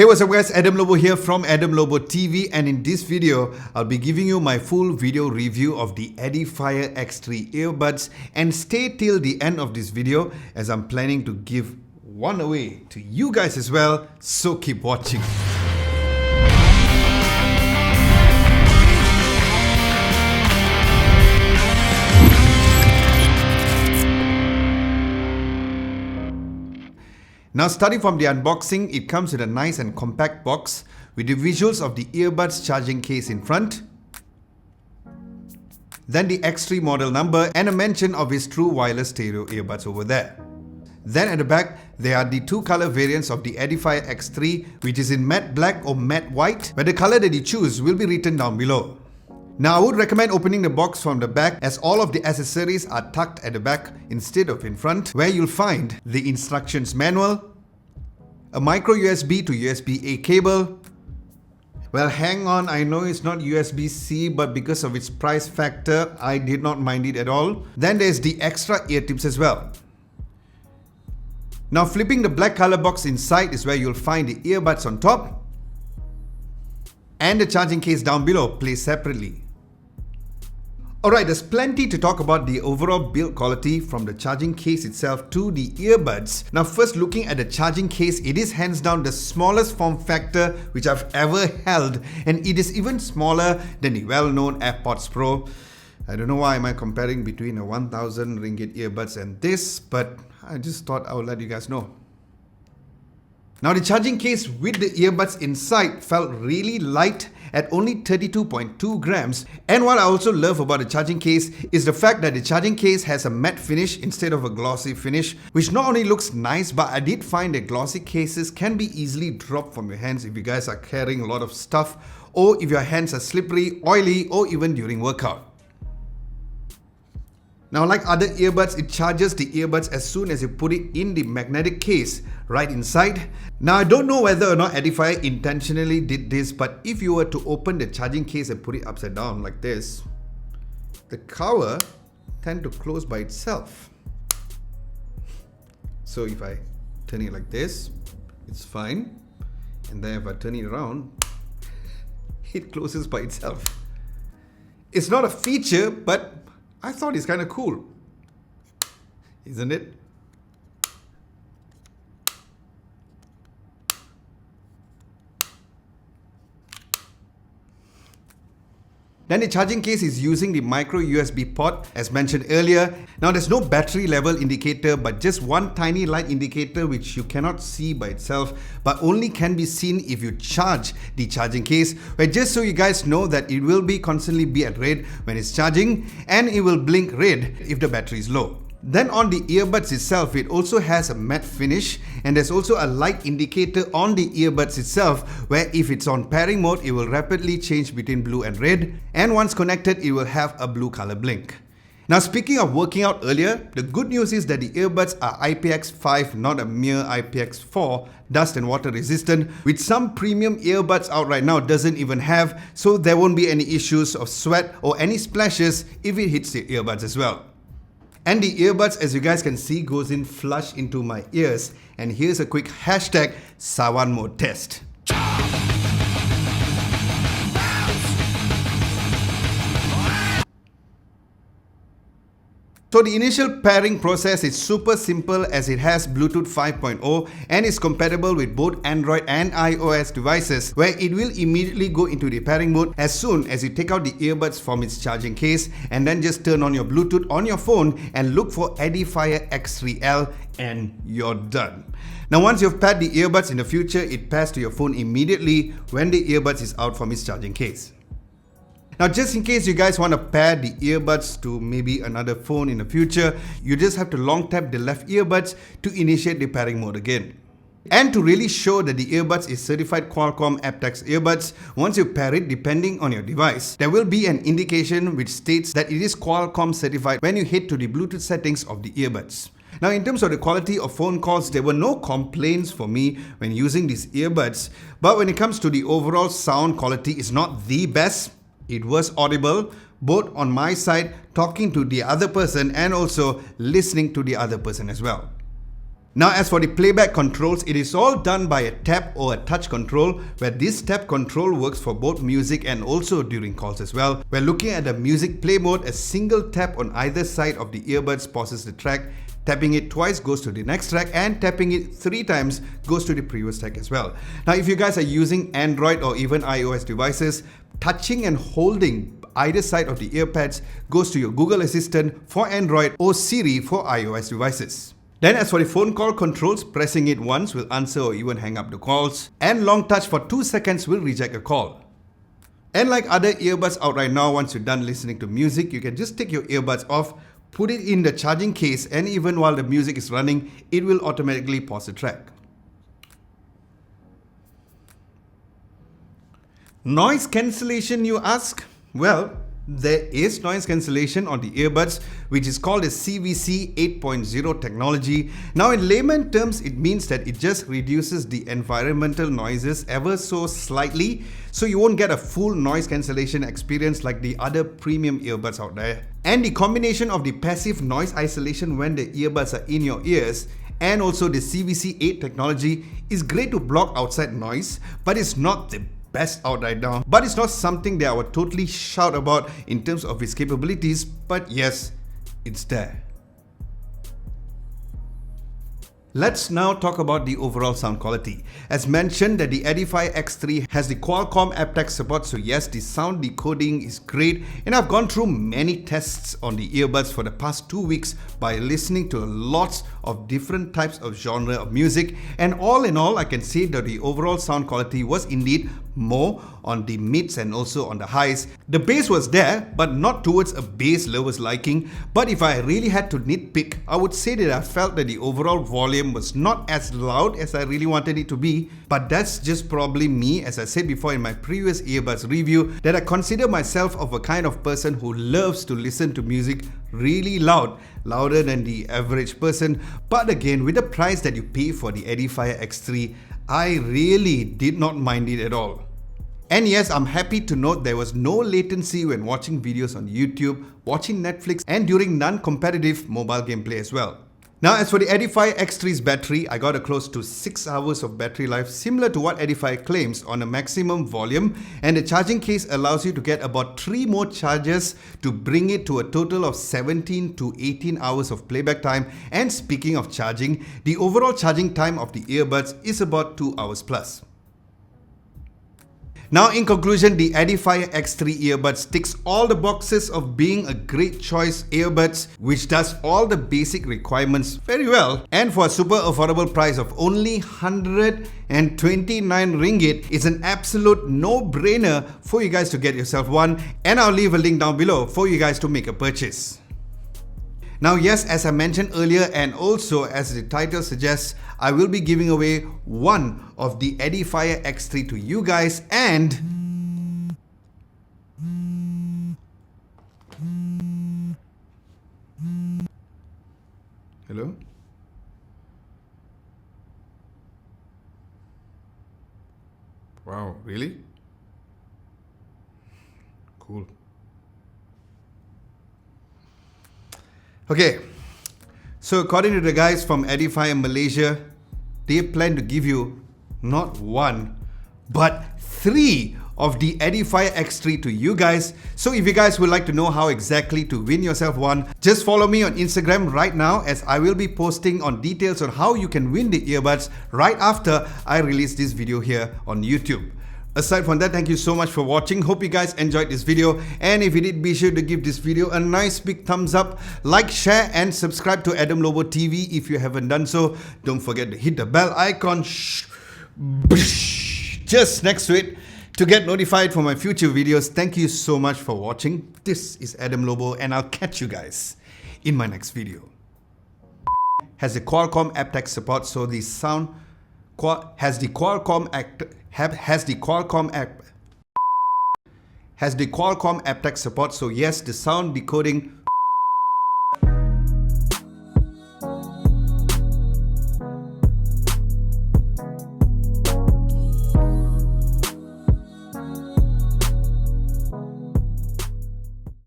Hey, what's up guys, Adam Lobo here from Adam Lobo TV, and in this video, I'll be giving you my full video review of the Edifier X3 earbuds, and stay till the end of this video as I'm planning to give one away to you guys as well, so keep watching. Now, starting from the unboxing, it comes with a nice and compact box with the visuals of the earbuds charging case in front, then the X3 model number and a mention of its true wireless stereo earbuds over there. Then at the back, there are the two color variants of the Edifier X3, which is in matte black or matte white, where the color that you choose will be written down below. Now, I would recommend opening the box from the back, as all of the accessories are tucked at the back instead of in front, where you'll find the instructions manual, a micro USB to USB-A cable. Well, hang on, I know it's not USB-C, but because of its price factor, I did not mind it at all. Then there's the extra ear tips as well. Now, flipping the black color box inside is where you'll find the earbuds on top and the charging case down below, placed separately. Alright, there's plenty to talk about the overall build quality from the charging case itself to the earbuds. Now, first looking at the charging case, it is hands down the smallest form factor which I've ever held, and it is even smaller than the well-known AirPods Pro. I don't know why am I comparing between a 1000 ringgit earbuds and this, but I just thought I would let you guys know. Now, the charging case with the earbuds inside felt really light at only 32.2 grams. And what I also love about the charging case is the fact that the charging case has a matte finish instead of a glossy finish, which not only looks nice, but I did find that glossy cases can be easily dropped from your hands if you guys are carrying a lot of stuff, or if your hands are slippery, oily, or even during workout. Now, like other earbuds, it charges the earbuds as soon as you put it in the magnetic case right inside. Now, I don't know whether or not Edifier intentionally did this, but if you were to open the charging case and put it upside down like this, the cover tends to close by itself. So if I turn it like this, it's fine. And then if I turn it around, it closes by itself. It's not a feature, but I thought it's kind of cool, isn't it? Then the charging case is using the micro USB port as mentioned earlier. Now, there's no battery level indicator, but just one tiny light indicator which you cannot see by itself, but only can be seen if you charge the charging case, where just so you guys know that it will be constantly be at red when it's charging, and it will blink red if the battery is low. Then on the earbuds itself, it also has a matte finish, and there's also a light indicator on the earbuds itself, where if it's on pairing mode, it will rapidly change between blue and red, and once connected, it will have a blue color blink. Now, speaking of working out earlier, the good news is that the earbuds are IPX5, not a mere IPX4, dust and water resistant, which some premium earbuds out right now doesn't even have, so there won't be any issues of sweat or any splashes if it hits the earbuds as well. And the earbuds, as you guys can see, goes in flush into my ears. And here's a quick hashtag Sawan mode test. So the initial pairing process is super simple, as it has Bluetooth 5.0 and is compatible with both Android and iOS devices, where it will immediately go into the pairing mode as soon as you take out the earbuds from its charging case, and then just turn on your Bluetooth on your phone and look for Edifier X3L, and you're done. Now, once you've paired the earbuds in the future, it pairs to your phone immediately when the earbuds is out from its charging case. Now, just in case you guys want to pair the earbuds to maybe another phone in the future, you just have to long tap the left earbuds to initiate the pairing mode again. And to really show that the earbuds is certified Qualcomm aptX earbuds, once you pair it, depending on your device, there will be an indication which states that it is Qualcomm certified when you head to the Bluetooth settings of the earbuds. Now, in terms of the quality of phone calls, there were no complaints for me when using these earbuds, but when it comes to the overall sound quality, it's not the best. It was audible, both on my side, talking to the other person, and also listening to the other person as well. Now as for the playback controls, it is all done by a tap or a touch control, where this tap control works for both music and also during calls as well. We're looking at the music play mode. A single tap on either side of the earbuds pauses the track. Tapping it twice goes to the next track, and tapping it 3 times goes to the previous track as well. Now if you guys are using Android or even iOS devices, touching and holding either side of the earpads goes to your Google Assistant for Android or Siri for iOS devices. Then as for the phone call controls, pressing it once will answer or even hang up the calls, and long touch for 2 seconds will reject a call. And like other earbuds out right now, once you're done listening to music, you can just take your earbuds off, put it in the charging case, and even while the music is running, it will automatically pause the track. Noise cancellation, you ask? Well, there is noise cancellation on the earbuds, which is called a CVC 8.0 technology. Now in layman terms, it means that it just reduces the environmental noises ever so slightly, so you won't get a full noise cancellation experience like the other premium earbuds out there. And the combination of the passive noise isolation when the earbuds are in your ears and also the CVC 8 technology is great to block outside noise, but it's not the best out right now. But it's not something that I would totally shout about in terms of its capabilities, but yes, it's there. Let's now talk about the overall sound quality. As mentioned, that the Edifier X3 has the Qualcomm aptX support, so yes, the sound decoding is great, and I've gone through many tests on the earbuds for the past 2 weeks by listening to lots of different types of genre of music, and all in all, I can say that the overall sound quality was indeed more on the mids and also on the highs. The bass was there, but not towards a bass lover's liking. But if I really had to nitpick, I would say that I felt that the overall volume was not as loud as I really wanted it to be. But that's just probably me, as I said before in my previous earbuds review, that I consider myself of a kind of person who loves to listen to music really loud, louder than the average person. But again, with the price that you pay for the Edifier X3, I really did not mind it at all. And yes, I'm happy to note there was no latency when watching videos on YouTube, watching Netflix, and during non-competitive mobile gameplay as well. Now as for the Edifier X3's battery, I got a close to 6 hours of battery life, similar to what Edifier claims on a maximum volume, and the charging case allows you to get about 3 more charges to bring it to a total of 17 to 18 hours of playback time. And speaking of charging, the overall charging time of the earbuds is about 2 hours plus. Now in conclusion, the Edifier X3 earbuds ticks all the boxes of being a great choice earbuds, which does all the basic requirements very well, and for a super affordable price of only 129 ringgit, it's an absolute no-brainer for you guys to get yourself one, and I'll leave a link down below for you guys to make a purchase. Now yes, as I mentioned earlier, and also as the title suggests, I will be giving away one of the Edifier X3 to you guys, and hello? Wow, really? Cool. Okay, so according to the guys from Edifier Malaysia, they plan to give you not one, but 3 of the Edifier X3 to you guys. So if you guys would like to know how exactly to win yourself one, just follow me on Instagram right now, as I will be posting on details on how you can win the earbuds right after I release this video here on YouTube. Aside from that, thank you so much for watching. Hope you guys enjoyed this video, and if you did, be sure to give this video a nice big thumbs up, like, share, and subscribe to Adam Lobo TV if you haven't done so. Don't forget to hit the bell icon just next to it to get notified for my future videos. Thank you so much for watching. This is Adam Lobo, and I'll catch you guys in my next video. Has the Qualcomm aptX support, so the sound has the Qualcomm aptX support, so yes, the sound decoding